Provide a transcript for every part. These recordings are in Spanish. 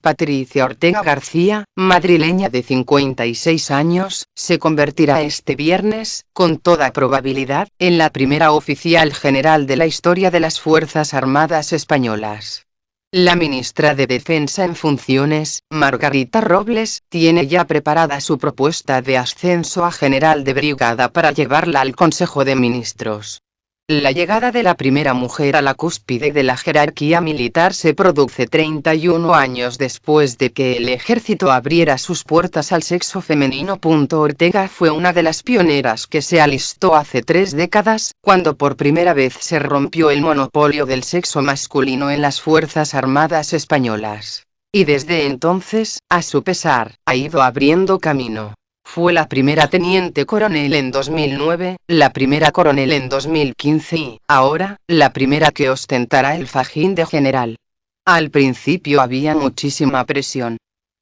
Patricia Ortega García, madrileña de 56 años, se convertirá este viernes, con toda probabilidad, en la primera oficial general de la historia de las Fuerzas Armadas Españolas. La ministra de Defensa en funciones, Margarita Robles, tiene ya preparada su propuesta de ascenso a general de brigada para llevarla al Consejo de Ministros. La llegada de la primera mujer a la cúspide de la jerarquía militar se produce 31 años después de que el ejército abriera sus puertas al sexo femenino. Ortega fue una de las pioneras que se alistó hace 3 décadas, cuando por primera vez se rompió el monopolio del sexo masculino en las Fuerzas Armadas Españolas. Y desde entonces, a su pesar, ha ido abriendo camino. Fue la primera teniente coronel en 2009, la primera coronel en 2015 y, ahora, la primera que ostentará el fajín de general. Al principio había muchísima presión.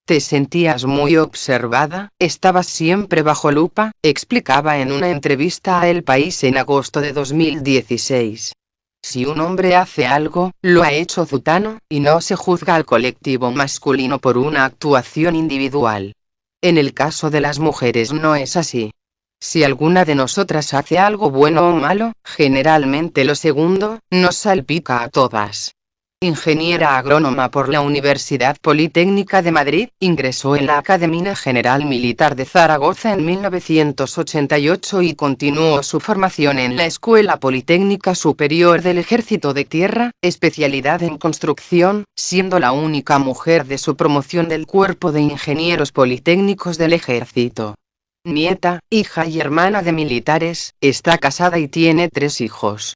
Te sentías muy observada, estabas siempre bajo lupa, explicaba en una entrevista a El País en agosto de 2016. Si un hombre hace algo, lo ha hecho Zutano, y no se juzga al colectivo masculino por una actuación individual. En el caso de las mujeres no es así. Si alguna de nosotras hace algo bueno o malo, generalmente lo segundo, nos salpica a todas. Ingeniera agrónoma por la Universidad Politécnica de Madrid, ingresó en la Academia General Militar de Zaragoza en 1988 y continuó su formación en la Escuela Politécnica Superior del Ejército de Tierra, especialidad en construcción, siendo la única mujer de su promoción del Cuerpo de Ingenieros Politécnicos del Ejército. Nieta, hija y hermana de militares, está casada y tiene 3 hijos.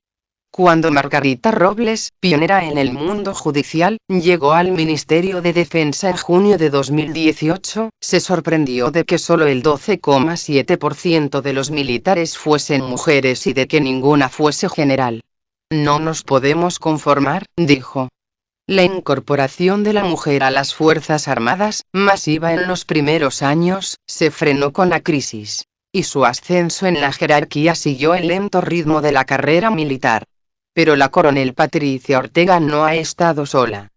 Cuando Margarita Robles, pionera en el mundo judicial, llegó al Ministerio de Defensa en junio de 2018, se sorprendió de que solo el 12,7% de los militares fuesen mujeres y de que ninguna fuese general. No nos podemos conformar, dijo. La incorporación de la mujer a las Fuerzas Armadas, masiva en los primeros años, se frenó con la crisis. Y su ascenso en la jerarquía siguió el lento ritmo de la carrera militar. Pero la coronel Patricia Ortega no ha estado sola.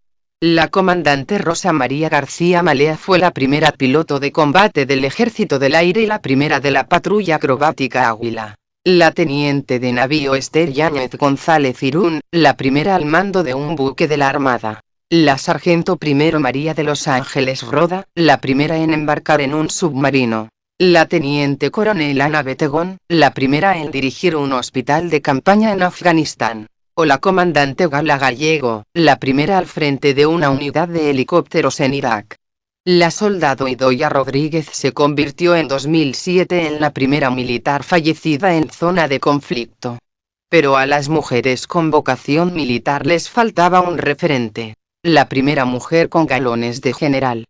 La comandante Rosa María García Malea fue la primera piloto de combate del Ejército del Aire y la primera de la patrulla acrobática Águila. La teniente de navío Esther Yáñez González Irún, la primera al mando de un buque de la Armada. La sargento primero María de los Ángeles Roda, la primera en embarcar en un submarino. La teniente coronel Ana Betegón, la primera en dirigir un hospital de campaña en Afganistán. O la comandante Gala Gallego, la primera al frente de una unidad de helicópteros en Irak. La soldado Idoia Rodríguez se convirtió en 2007 en la primera militar fallecida en zona de conflicto. Pero a las mujeres con vocación militar les faltaba un referente. La primera mujer con galones de general.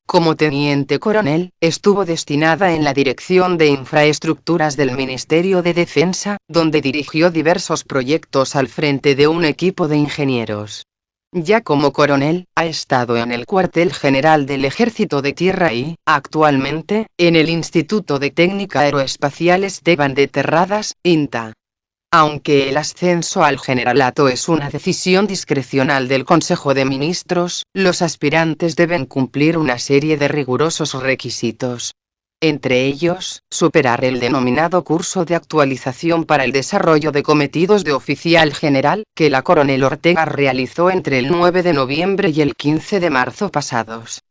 Como teniente coronel, estuvo destinada en la Dirección de Infraestructuras del Ministerio de Defensa, donde dirigió diversos proyectos al frente de un equipo de ingenieros. Ya como coronel, ha estado en el Cuartel General del Ejército de Tierra y, actualmente, en el Instituto de Técnica Aeroespacial Esteban de Terradas, INTA. Aunque el ascenso al generalato es una decisión discrecional del Consejo de Ministros, los aspirantes deben cumplir una serie de rigurosos requisitos. Entre ellos, superar el denominado curso de actualización para el desarrollo de cometidos de oficial general, que la coronel Ortega realizó entre el 9 de noviembre y el 15 de marzo pasados.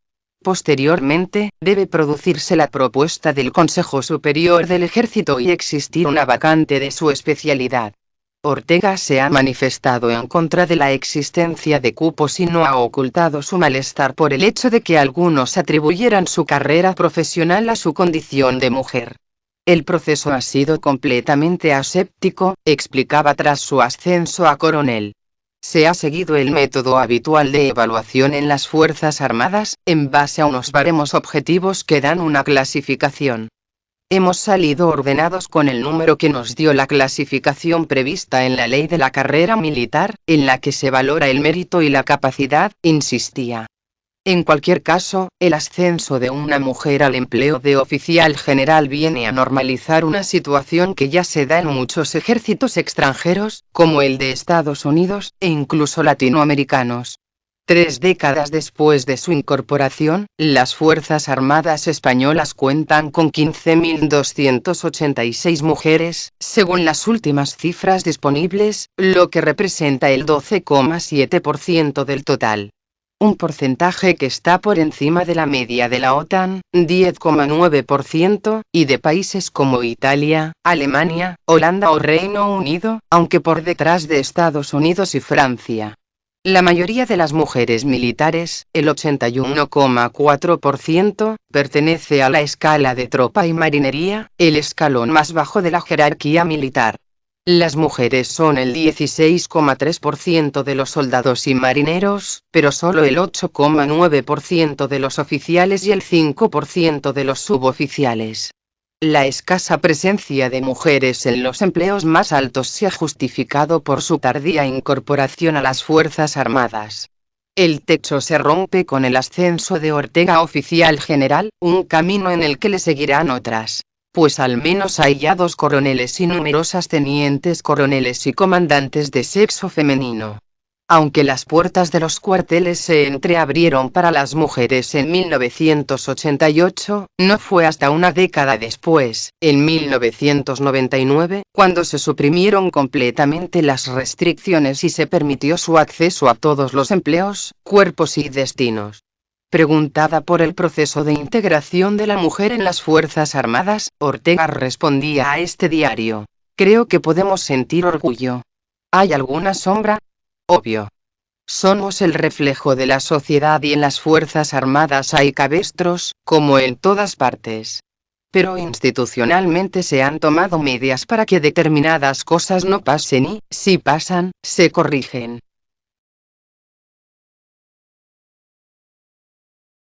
Posteriormente, debe producirse la propuesta del Consejo Superior del Ejército y existir una vacante de su especialidad. Ortega se ha manifestado en contra de la existencia de cupos y no ha ocultado su malestar por el hecho de que algunos atribuyeran su carrera profesional a su condición de mujer. El proceso ha sido completamente aséptico, explicaba tras su ascenso a coronel. Se ha seguido el método habitual de evaluación en las Fuerzas Armadas, en base a unos baremos objetivos que dan una clasificación. Hemos salido ordenados con el número que nos dio la clasificación prevista en la ley de la carrera militar, en la que se valora el mérito y la capacidad, insistía. En cualquier caso, el ascenso de una mujer al empleo de oficial general viene a normalizar una situación que ya se da en muchos ejércitos extranjeros, como el de Estados Unidos, e incluso latinoamericanos. 3 décadas después de su incorporación, las Fuerzas Armadas Españolas cuentan con 15.286 mujeres, según las últimas cifras disponibles, lo que representa el 12,7% del total. Un porcentaje que está por encima de la media de la OTAN, 10,9%, y de países como Italia, Alemania, Holanda o Reino Unido, aunque por detrás de Estados Unidos y Francia. La mayoría de las mujeres militares, el 81,4%, pertenece a la escala de tropa y marinería, el escalón más bajo de la jerarquía militar. Las mujeres son el 16,3% de los soldados y marineros, pero solo el 8,9% de los oficiales y el 5% de los suboficiales. La escasa presencia de mujeres en los empleos más altos se ha justificado por su tardía incorporación a las Fuerzas Armadas. El techo se rompe con el ascenso de Ortega a oficial general, un camino en el que le seguirán otras. Pues al menos hay ya 2 coroneles y numerosas tenientes coroneles y comandantes de sexo femenino. Aunque las puertas de los cuarteles se entreabrieron para las mujeres en 1988, no fue hasta una década después, en 1999, cuando se suprimieron completamente las restricciones y se permitió su acceso a todos los empleos, cuerpos y destinos. Preguntada por el proceso de integración de la mujer en las Fuerzas Armadas, Ortega respondía a este diario: "Creo que podemos sentir orgullo. ¿Hay alguna sombra? Obvio. Somos el reflejo de la sociedad y en las Fuerzas Armadas hay cabestros, como en todas partes. Pero institucionalmente se han tomado medidas para que determinadas cosas no pasen y, si pasan, se corrigen.